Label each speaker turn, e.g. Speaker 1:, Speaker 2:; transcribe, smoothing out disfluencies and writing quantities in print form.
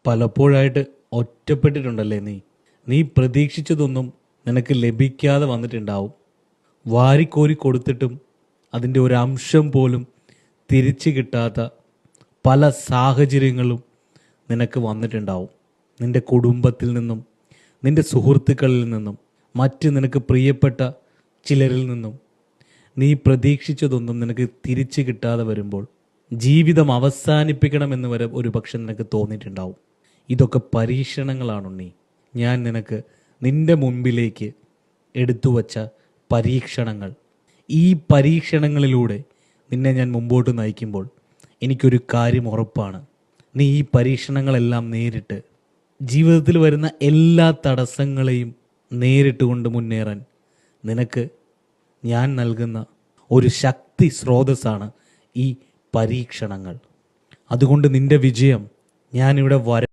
Speaker 1: പലപ്പോഴായിട്ട് ഒറ്റപ്പെട്ടിട്ടുണ്ടല്ലേ നീ പ്രതീക്ഷിച്ചതൊന്നും നിനക്ക് ലഭിക്കാതെ വന്നിട്ടുണ്ടാവും. വാരിക്കോരി കൊടുത്തിട്ടും അതിൻ്റെ ഒരു അംശം പോലും തിരിച്ചു കിട്ടാത്ത പല സാഹചര്യങ്ങളും നിനക്ക് വന്നിട്ടുണ്ടാവും. നിൻ്റെ കുടുംബത്തിൽ നിന്നും, നിൻ്റെ സുഹൃത്തുക്കളിൽ നിന്നും, മറ്റ് നിനക്ക് പ്രിയപ്പെട്ട ചിലരിൽ നിന്നും നീ പ്രതീക്ഷിച്ചതൊന്നും നിനക്ക് തിരിച്ചു കിട്ടാതെ വരുമ്പോൾ ജീവിതം അവസാനിപ്പിക്കണമെന്ന് വരെ ഒരു പക്ഷെ നിനക്ക് തോന്നിയിട്ടുണ്ടാവും. ഇതൊക്കെ പരീക്ഷണങ്ങളാണുണ്ണി. ഞാൻ നിനക്ക് നിൻ്റെ മുൻപിലേക്ക് എടുത്തു വച്ച പരീക്ഷണങ്ങൾ. ഈ പരീക്ഷണങ്ങളിലൂടെ നിന്നെ ഞാൻ മുമ്പോട്ട് നയിക്കുമ്പോൾ എനിക്കൊരു കാര്യം ഉറപ്പാണ്. നീ ഈ പരീക്ഷണങ്ങളെല്ലാം നേരിട്ട് ജീവിതത്തിൽ വരുന്ന എല്ലാ തടസ്സങ്ങളെയും നേരിട്ട് കൊണ്ട് മുന്നേറാൻ നിനക്ക് ഞാൻ നൽകുന്ന ഒരു ശക്തി സ്രോതസ്സാണ് ഈ പരീക്ഷണങ്ങൾ. അതുകൊണ്ട് നിൻ്റെ വിജയം ഞാനിവിടെ